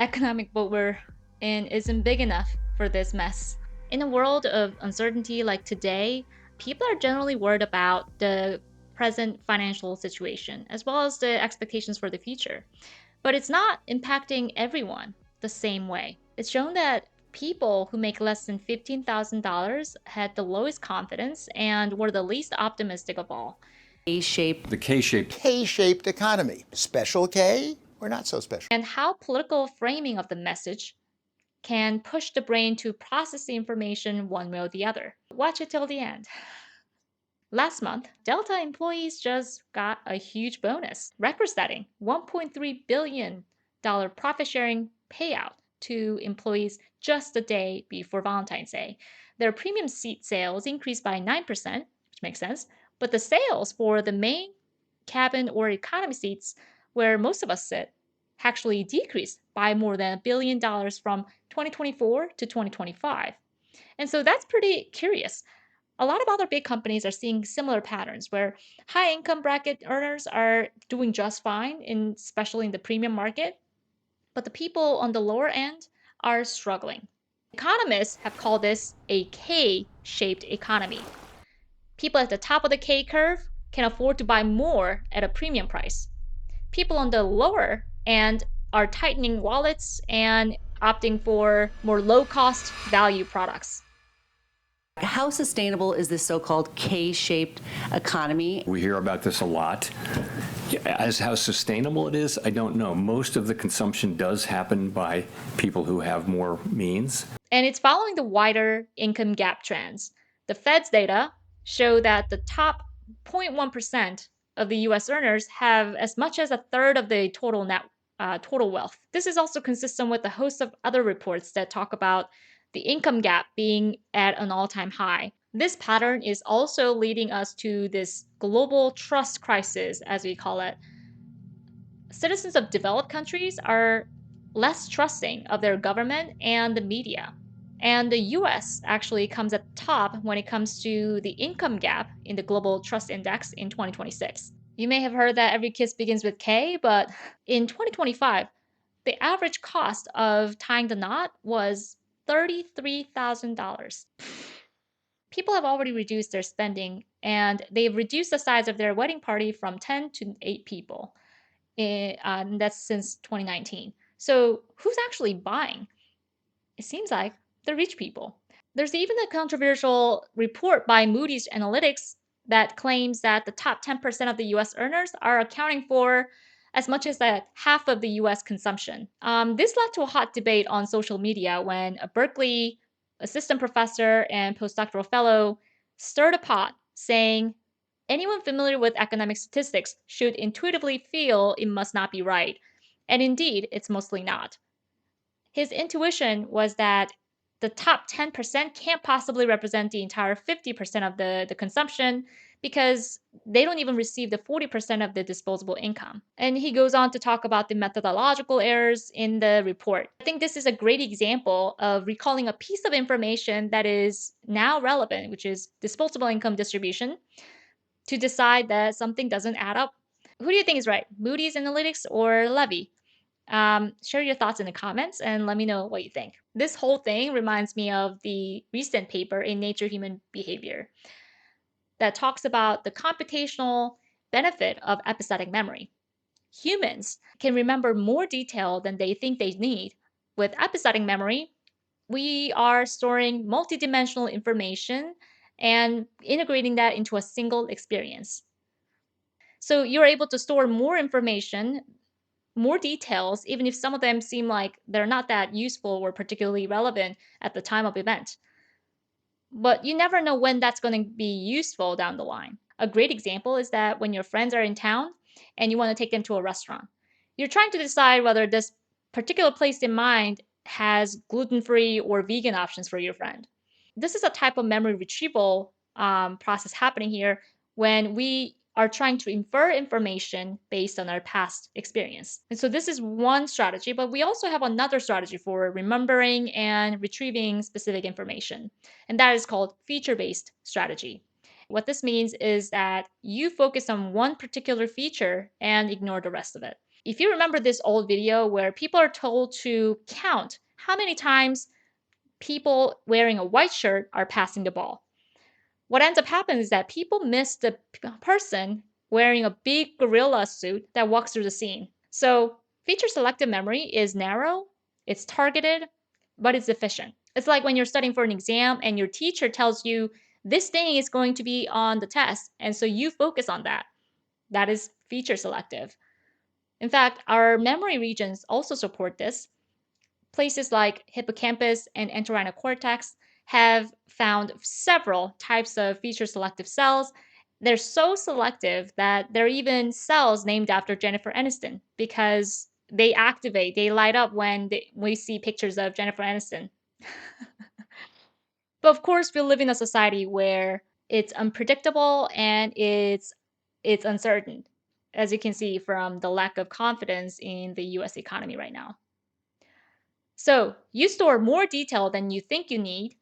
economic boat we're in isn't big enough for this mess. In a world of uncertainty like today, people are generally worried about the present financial situation as well as the expectations for the future. But it's not impacting everyone the same way. It's shown that people who make less than $15,000 had the lowest confidence and were the least optimistic of all. The K-shaped economy. Special K or not so special? And how political framing of the message can push the brain to process the information one way or the other. Watch it till the end. Last month, Delta employees just got a huge bonus, record-setting $1.3 billion profit-sharing payout to employees just a day before Valentine's Day. Their premium seat sales increased by 9%, which makes sense, but the sales for the main cabin or economy seats, where most of us sit, actually decreased by more than $1 billion from 2024 to 2025. And so that's pretty curious. A lot of other big companies are seeing similar patterns where high income bracket earners are doing just fine, especially in the premium market, but the people on the lower end are struggling. Economists have called this a K shaped economy. People at the top of the K curve can afford to buy more at a premium price. People on the lower end are tightening wallets and opting for more low cost value products. How sustainable is this so-called K-shaped economy? We hear about this a lot. As how sustainable it is, I don't know. Most of the consumption does happen by people who have more means. And it's following the wider income gap trends. The Fed's data show that the top 0.1% of the US earners have as much as a third of the total wealth. This is also consistent with a host of other reports that talk about the income gap being at an all-time high. This pattern is also leading us to this global trust crisis, as we call it. Citizens of developed countries are less trusting of their government and the media. And the US actually comes at the top when it comes to the income gap in the Global Trust Index in 2026. You may have heard that every kiss begins with K, but in 2025, the average cost of tying the knot was $33,000. People have already reduced their spending, and they've reduced the size of their wedding party from 10 to 8 people. And that's since 2019. So who's actually buying? It seems like the rich people. There's even a controversial report by Moody's Analytics that claims that the top 10% of the US earners are accounting for as much as half of the US consumption. This led to a hot debate on social media when a Berkeley assistant professor and postdoctoral fellow stirred a pot, saying, anyone familiar with economic statistics should intuitively feel it must not be right. And indeed, it's mostly not. His intuition was that the top 10% can't possibly represent the entire 50% of the consumption because they don't even receive the 40% of the disposable income. And he goes on to talk about the methodological errors in the report. I think this is a great example of recalling a piece of information that is now relevant, which is disposable income distribution, to decide that something doesn't add up. Who do you think is right, Moody's Analytics or Levy? Share your thoughts in the comments and let me know what you think. This whole thing reminds me of the recent paper in Nature Human Behavior that talks about the computational benefit of episodic memory. Humans can remember more detail than they think they need. With episodic memory, we are storing multidimensional information and integrating that into a single experience. So you're able to store more information, more details, even if some of them seem like they're not that useful or particularly relevant at the time of event. But you never know when that's going to be useful down the line. A great example is that when your friends are in town and you want to take them to a restaurant, you're trying to decide whether this particular place in mind has gluten-free or vegan options for your friend. This is a type of memory retrieval process happening here when we are trying to infer information based on our past experience. And so this is one strategy, but we also have another strategy for remembering and retrieving specific information, and that is called feature-based strategy. What this means is that you focus on one particular feature and ignore the rest of it. If you remember this old video where people are told to count how many times people wearing a white shirt are passing the ball, what ends up happening is that people miss the person wearing a big gorilla suit that walks through the scene. So, feature selective memory is narrow, it's targeted, but it's efficient. It's like when you're studying for an exam and your teacher tells you this thing is going to be on the test, and so you focus on that. That is feature selective. In fact, our memory regions also support this. Places like hippocampus and entorhinal cortex have found several types of feature selective cells. They're so selective that there are even cells named after Jennifer Aniston because they activate, they light up when we see pictures of Jennifer Aniston. But of course, we live in a society where it's unpredictable and it's uncertain, as you can see from the lack of confidence in the US economy right now. So, you store more detail than you think you need,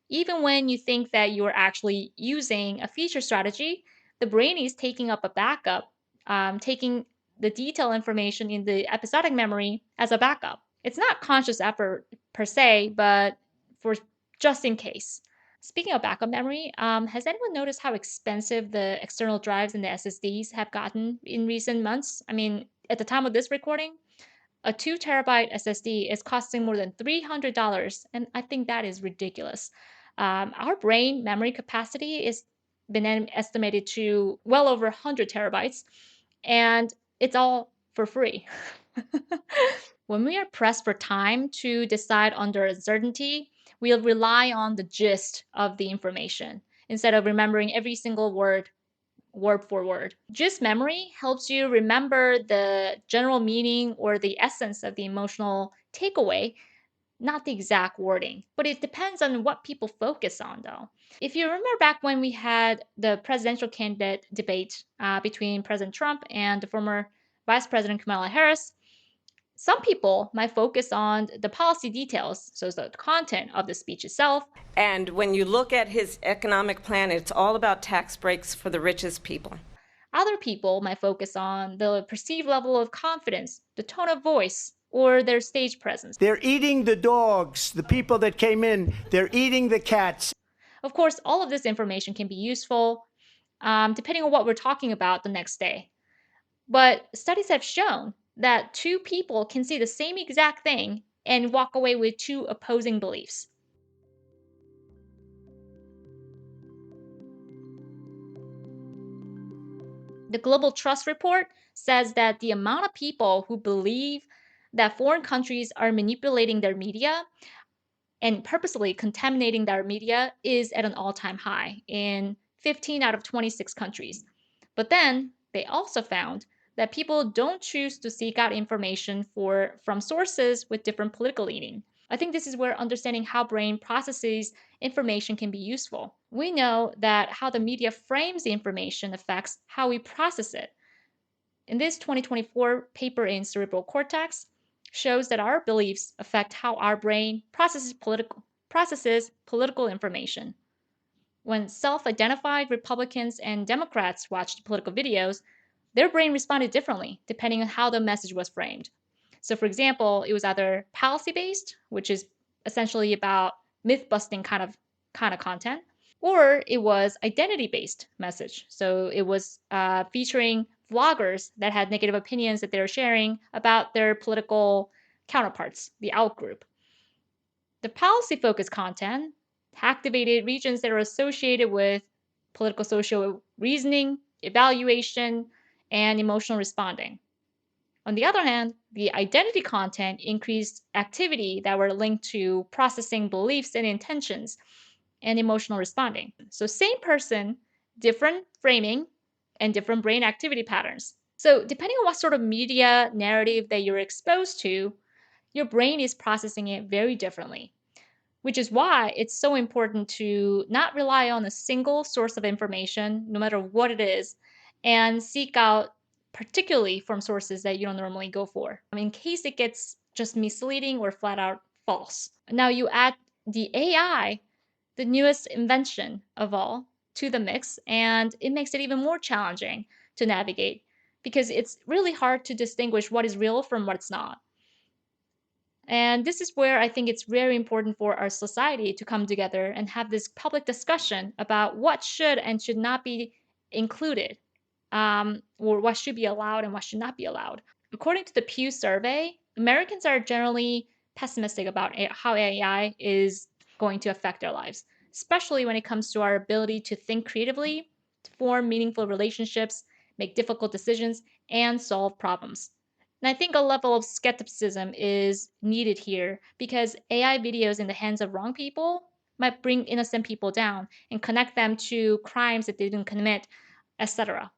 even when you think that you're actually using a feature strategy. The brain is taking up a backup, taking the detail information in the episodic memory as a backup. It's not conscious effort per se, but for just in case. Speaking of backup memory, has anyone noticed how expensive the external drives and the SSDs have gotten in recent months? I mean, at the time of this recording, a 2 terabyte SSD is costing more than $300, and I think that is ridiculous. Our brain memory capacity is been estimated to well over 100 terabytes, and it's all for free. When we are pressed for time to decide under uncertainty, we'll rely on the gist of the information instead of remembering every single word for word. Gist memory helps you remember the general meaning or the essence of the emotional takeaway, not the exact wording. But it depends on what people focus on, though. If you remember back when we had the presidential candidate debate between President Trump and the former Vice President Kamala Harris, some people might focus on the policy details, so the content of the speech itself. And when you look at his economic plan, it's all about tax breaks for the richest people. Other people might focus on the perceived level of confidence, the tone of voice, or their stage presence. They're eating the dogs, the people that came in, they're eating the cats. Of course, all of this information can be useful depending on what we're talking about the next day. But studies have shown that two people can see the same exact thing and walk away with two opposing beliefs. The Global Trust Report says that the amount of people who believe that foreign countries are manipulating their media and purposely contaminating their media is at an all-time high in 15 out of 26 countries. But then they also found that people don't choose to seek out information from sources with different political leaning. I think this is where understanding how brain processes information can be useful. We know that how the media frames the information affects how we process it. In this 2024 paper in Cerebral Cortex shows that our beliefs affect how our brain processes political information. When self-identified Republicans and Democrats watched political videos, their brain responded differently depending on how the message was framed. So, for example, it was either policy-based, which is essentially about myth-busting kind of content, or it was identity-based message. So it was featuring vloggers that had negative opinions that they were sharing about their political counterparts, the out group. The policy-focused content activated regions that are associated with political social reasoning, evaluation, and emotional responding. On the other hand, the identity content increased activity that were linked to processing beliefs and intentions and emotional responding. So, same person, different framing, and different brain activity patterns. So, depending on what sort of media narrative that you're exposed to, your brain is processing it very differently, which is why it's so important to not rely on a single source of information, no matter what it is, and seek out particularly from sources that you don't normally go for, in case it gets just misleading or flat out false. Now you add the AI, the newest invention of all, to the mix, and it makes it even more challenging to navigate because it's really hard to distinguish what is real from what's not. And this is where I think it's very important for our society to come together and have this public discussion about what should and should not be included, or what should be allowed and what should not be allowed. According to the Pew survey, Americans are generally pessimistic about how AI is going to affect our lives, especially when it comes to our ability to think creatively, to form meaningful relationships, make difficult decisions, and solve problems. And I think a level of skepticism is needed here because AI videos in the hands of wrong people might bring innocent people down and connect them to crimes that they didn't commit, etc.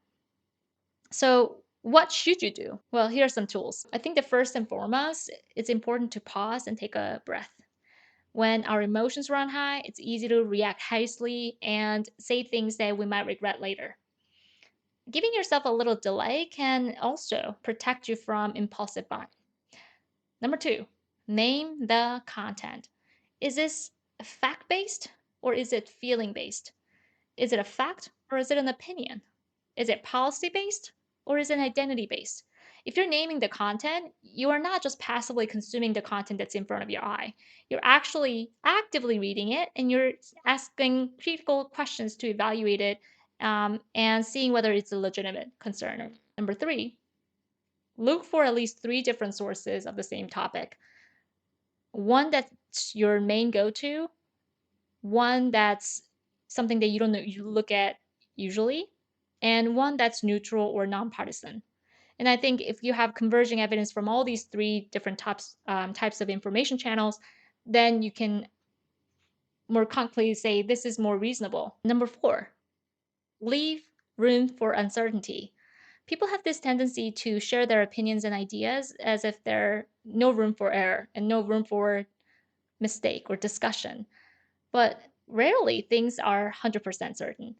So, what should you do? Well, here are some tools. I think the first and foremost, it's important to pause and take a breath. When our emotions run high, it's easy to react hastily and say things that we might regret later. Giving yourself a little delay can also protect you from impulsive buying. Number two, name the content. Is this fact based or is it feeling based? Is it a fact or is it an opinion? Is it policy based or is it identity based? If you're naming the content, you are not just passively consuming the content that's in front of your eye. You're actually actively reading it and you're asking critical questions to evaluate it, and seeing whether it's a legitimate concern. Number three, look for at least three different sources of the same topic. One that's your main go to, one that's something that you don't know you look at usually, and one that's neutral or nonpartisan. And I think if you have converging evidence from all these three different types of information channels, then you can more concretely say this is more reasonable. Number four, leave room for uncertainty. People have this tendency to share their opinions and ideas as if there's no room for error and no room for mistake or discussion. But rarely things are 100% certain.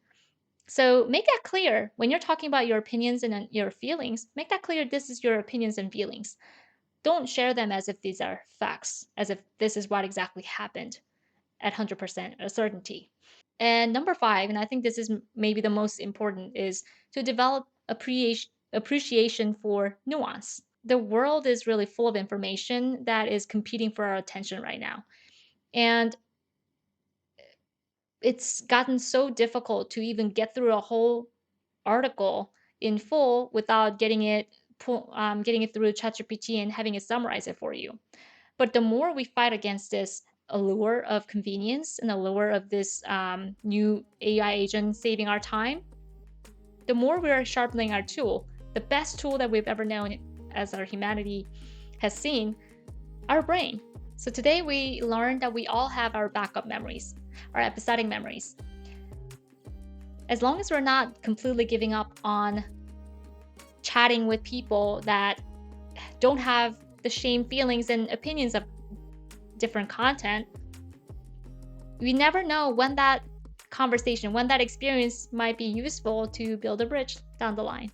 So make that clear when you're talking about your opinions and your feelings. Make that clear this is your opinions and feelings. Don't share them as if these are facts, as if this is what exactly happened at 100% certainty. And number five, and I think this is maybe the most important, is to develop appreciation for nuance. The world is really full of information that is competing for our attention right now. And it's gotten so difficult to even get through a whole article in full without getting it through ChatGPT and having it summarize it for you. But the more we fight against this allure of convenience and allure of this new AI agent saving our time, the more we are sharpening our tool, the best tool that we've ever known as our humanity has seen, our brain. So today we learned that we all have our backup memories, our episodic memories. As long as we're not completely giving up on chatting with people that don't have the same feelings and opinions of different content, we never know when that conversation, when that experience might be useful to build a bridge down the line.